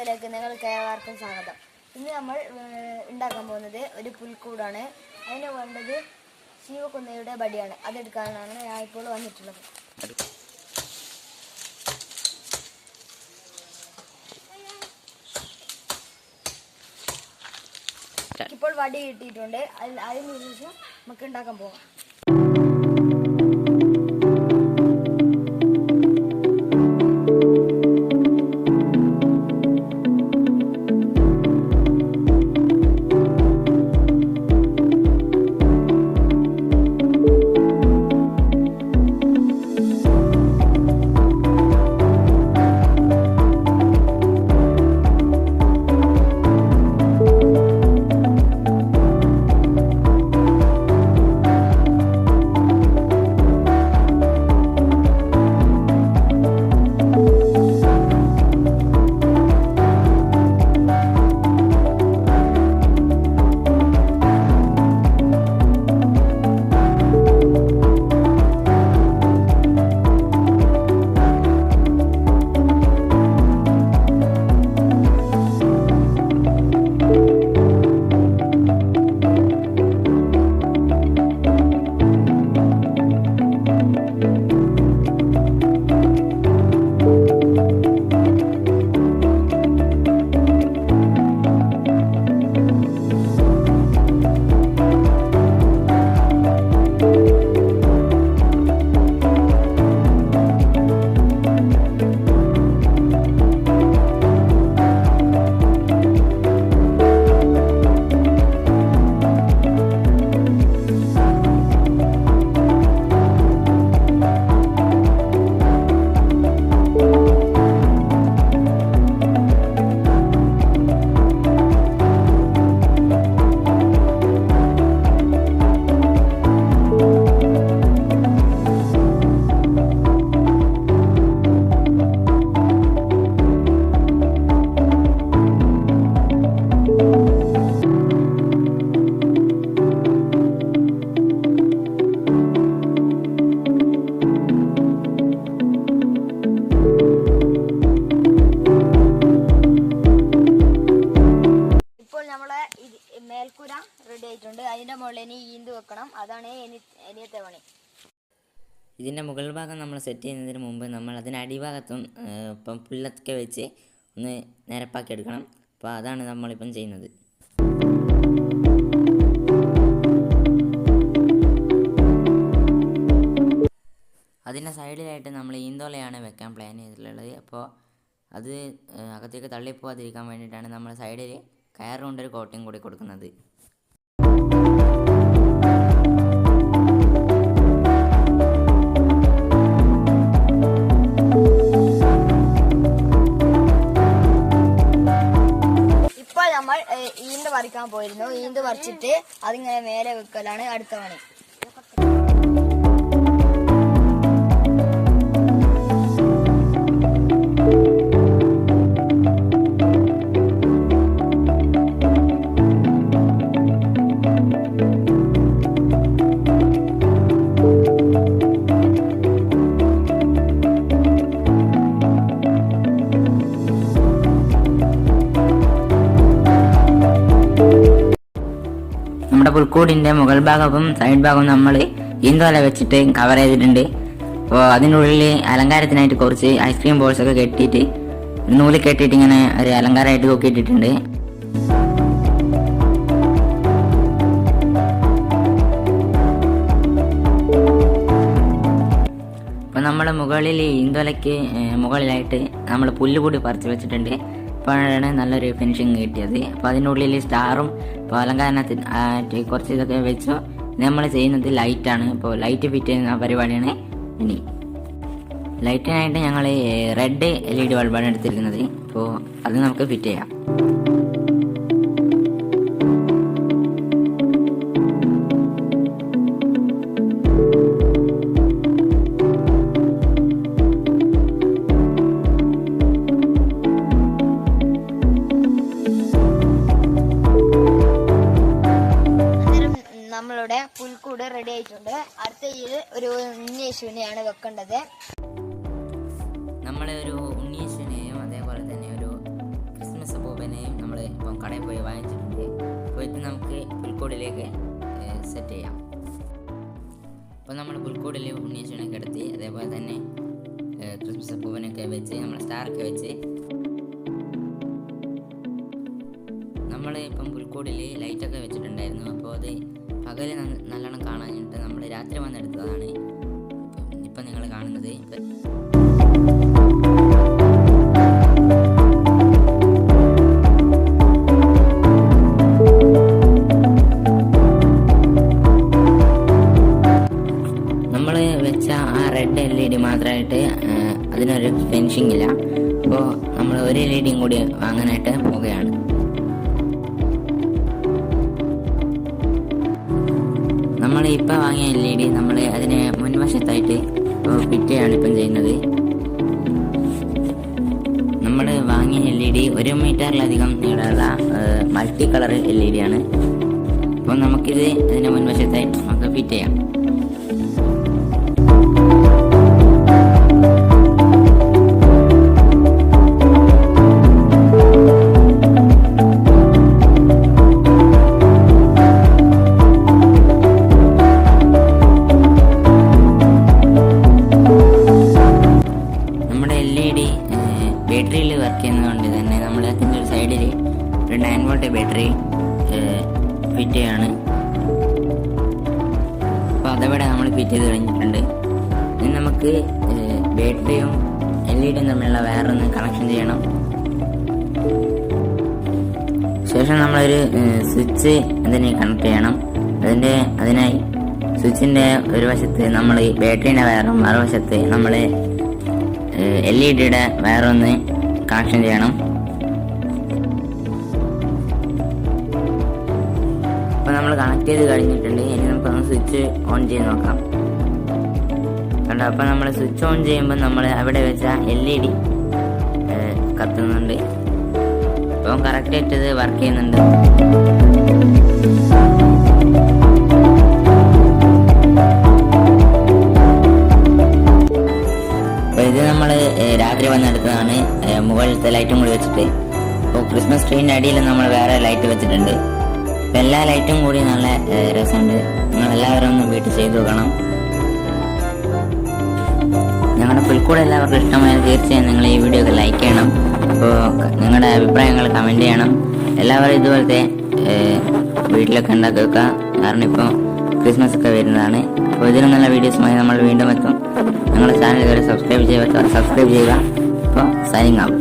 വീഡിയോയിലേക്ക് നിങ്ങൾക്ക് ഏവർക്കും സ്വാഗതം. ഇന്ന് നമ്മൾ ഉണ്ടാക്കാൻ പോകുന്നത് ഒരു പുൽക്കൂടാണ്. അതിന് വേണ്ടത് ശിവകുന്നയുടെ ബടിയാണ്. അതെടുക്കാനാണ് ഞാൻ ഇപ്പോൾ വന്നിട്ടുള്ളത്. ഇപ്പോൾ വടി കിട്ടിയിട്ടുണ്ട്. അതിന് ശേഷം നമുക്ക് ഉണ്ടാക്കാൻ പോകാം. മേൽക്കൂര റെഡി ആയിട്ടുണ്ട്. അതിന്റെ മുകളിൽ ഇനി ഈന്ത് വെക്കണം. അതാണ് ഇനിയത്തെ പണി. ഇതിൻ്റെ മുകൾ ഭാഗം നമ്മൾ സെറ്റ് ചെയ്യുന്നതിന് മുമ്പ് നമ്മൾ അതിന് അടിഭാഗത്തും ഇപ്പം പുല്ലൊക്കെ വെച്ച് ഒന്ന് നിരപ്പാക്കി എടുക്കണം. അപ്പോൾ അതാണ് നമ്മളിപ്പം ചെയ്യുന്നത്. അതിൻ്റെ സൈഡിലായിട്ട് നമ്മൾ ഈന്തോലയാണ് വെക്കാൻ പ്ലാൻ ചെയ്തിട്ടുള്ളത്. അപ്പോൾ അത് അകത്തേക്ക് തള്ളിപ്പോകാതിരിക്കാൻ വേണ്ടിയിട്ടാണ് നമ്മൾ സൈഡിൽ കയറുകൊണ്ടൊരു കോട്ടിങ് കൂടി കൊടുക്കുന്നത്. ഇപ്പോൾ നമ്മൾ ഈന്ത് പറിക്കാൻ പോയിരുന്നു. ഈന്ത് പറിച്ചിട്ട് അതിങ്ങനെ മേലെ വെക്കലാണ് അടുത്ത പണി. നമ്മുടെ പുൽക്കൂടിൻ്റെ മുകൾ ഭാഗവും സൈഡ് ഭാഗവും നമ്മൾ ഈന്തോല വെച്ചിട്ട് കവർ ചെയ്തിട്ടുണ്ട്. അപ്പോൾ അതിനുള്ളിൽ അലങ്കാരത്തിനായിട്ട് കുറച്ച് ഐസ്ക്രീം ബോൾസ് ഒക്കെ കെട്ടിയിട്ട് നൂല് കെട്ടിയിട്ട് ഇങ്ങനെ ഒരു അലങ്കാരമായിട്ട് നോക്കിയിട്ടിട്ടുണ്ട്. അപ്പോൾ നമ്മൾ മുകളിൽ ഈന്തോലയ്ക്ക് മുകളിലായിട്ട് നമ്മൾ പുല്ല് കൂടി പറിച്ച് വെച്ചിട്ടുണ്ട്. അപ്പോഴാണ് നല്ലൊരു ഫിനിഷിങ് കിട്ടിയത്. അപ്പോൾ അതിനുള്ളിൽ സ്റ്റാറും ഇപ്പോൾ അലങ്കാരത്തിന് കുറച്ച് ഇതൊക്കെ വെച്ചു. നമ്മൾ ചെയ്യുന്നത് ലൈറ്റാണ്. ഇപ്പോൾ ലൈറ്റ് ഫിറ്റ് ചെയ്യുന്ന പരിപാടിയാണ്. ഇനി ലൈറ്റിനായിട്ട് ഞങ്ങൾ റെഡ് LED ബൾബാണ് എടുത്തിരിക്കുന്നത്. അപ്പോൾ അത് നമുക്ക് ഫിറ്റ് ചെയ്യാം. നമ്മളുടെ പുൽക്കൂട് റെഡി ആയിട്ടുണ്ട്. അടുത്ത ഇത് ഒരു ഉണ്ണിയേശുവിനെയാണ് വെക്കേണ്ടത്. നമ്മൾ ഒരു ഉണ്ണിയേശുവിനെയും അതേപോലെ തന്നെ ഒരു നമ്മൾ ഇപ്പം കടയിൽ പോയി വാങ്ങിച്ചിട്ടുണ്ട്. അപ്പോൾ ഇത് നമുക്ക് പുൽക്കൂടിലേക്ക് സെറ്റ് ചെയ്യാം. അപ്പോൾ നമ്മൾ പുൽക്കൂടിൽ ഉണ്ണിയേശുവിനെ കിടത്തി, അതേപോലെ തന്നെ ക്രിസ്മസ് പൂവിനൊക്കെ വെച്ച് നമ്മൾ സ്റ്റാറൊക്കെ വെച്ച് നമ്മൾ ഇപ്പം പുൽക്കൂടിൽ ലൈറ്റൊക്കെ വെച്ചിട്ടുണ്ടായിരുന്നു. അപ്പോൾ അത് പകല് നല്ലോണം കാണാനായിട്ട് നമ്മൾ രാത്രി വന്നെടുത്തതാണ് ഇപ്പം നിങ്ങൾ കാണുന്നത്. നമ്മൾ വെച്ച ആ റെഡ് LED മാത്രമായിട്ട് അതിനൊരു ഫിനിഷിംഗ് ഇല്ല. അപ്പോൾ നമ്മൾ ഒരു LED കൂടി വാങ്ങാനായിട്ട് പോവുകയാണ്. നമ്മൾ ഇപ്പം വാങ്ങിയ LED നമ്മൾ അതിന് മുൻവശത്തായിട്ട് ഫിറ്റ് ചെയ്യാണ് ഇപ്പം ചെയ്യുന്നത്. നമ്മൾ വാങ്ങിയ LED 1 മീറ്ററിലധികം നീളമുള്ള മൾട്ടി കളർ LED ആണ്. അപ്പോൾ നമുക്കിത് അതിന് മുൻവശത്തായി നമുക്ക് ഫിറ്റ് ചെയ്യാം. ബാറ്ററിയിൽ വർക്ക് ചെയ്യുന്നതുകൊണ്ട് തന്നെ നമ്മൾ അതിൻ്റെ ഒരു സൈഡിൽ ഒരു 9 വോൾട്ട് ബാറ്ററി ഫിറ്റ് ചെയ്യാണ്. അപ്പോൾ അതവിടെ നമ്മൾ ഫിറ്റ് ചെയ്ത് കഴിഞ്ഞിട്ടുണ്ട്. ഇനി നമുക്ക് ബാറ്ററിയും LED തമ്മിലുള്ള വേറൊന്ന് കണക്ഷൻ ചെയ്യണം. ശേഷം നമ്മളൊരു സ്വിച്ച് അതിന് കണക്ട് ചെയ്യണം. അതിനായി സ്വിച്ചിൻ്റെ ഒരു വശത്ത് നമ്മൾ ബാറ്ററീൻ്റെ വയറും മറുവശത്ത് നമ്മൾ LED വയറൊന്ന് കണക്ഷൻ ചെയ്യണം. അപ്പോൾ നമ്മൾ കണക്ട് ചെയ്ത് കഴിഞ്ഞിട്ടുണ്ട്. ഇനി നമുക്കൊന്ന് സ്വിച്ച് ഓൺ ചെയ്ത് നോക്കാം. കണ്ടോ, അപ്പോൾ നമ്മൾ സ്വിച്ച് ഓൺ ചെയ്യുമ്പോൾ നമ്മൾ അവിടെ വെച്ച LED കത്തുന്നുണ്ട്. അപ്പം കറക്റ്റായിട്ട് ഇത് വർക്ക് ചെയ്യുന്നുണ്ട്. ഇത് നമ്മൾ രാത്രി വന്നെടുത്തതാണ്, മുകളിലത്തെ ലൈറ്റും കൂടി വെച്ചിട്ട്. അപ്പോൾ ക്രിസ്മസ് ട്രീൻ്റെ അടിയിൽ നമ്മൾ വേറെ ലൈറ്റ് വെച്ചിട്ടുണ്ട്. അപ്പോൾ എല്ലാ ലൈറ്റും കൂടി നല്ല രസമുണ്ട്. നിങ്ങളെല്ലാവരും ഒന്ന് വീട്ടിൽ ചെയ്ത് നോക്കണം. ഞങ്ങളുടെ പുൽക്കൂട് എല്ലാവർക്കും ഇഷ്ടമായാൽ തീർച്ചയായും നിങ്ങൾ ഈ വീഡിയോ ലൈക്ക് ചെയ്യണം. അപ്പോൾ നിങ്ങളുടെ അഭിപ്രായങ്ങൾ കമൻറ്റ് ചെയ്യണം. എല്ലാവരും ഇതുപോലത്തെ വീട്ടിലൊക്കെ ഉണ്ടാക്കി വെക്കുക. കാരണം ഇപ്പോൾ ക്രിസ്മസ് ഒക്കെ വരുന്നതാണ്. അപ്പോൾ ഇതിലും നല്ല വീഡിയോസുമായി നമ്മൾ വീണ്ടും എത്തും. ഞങ്ങളുടെ ചാനൽ ഇതുവരെ സബ്സ്ക്രൈബ് ചെയ്യുക. അപ്പോൾ സൈനിങ് ഔട്ട്.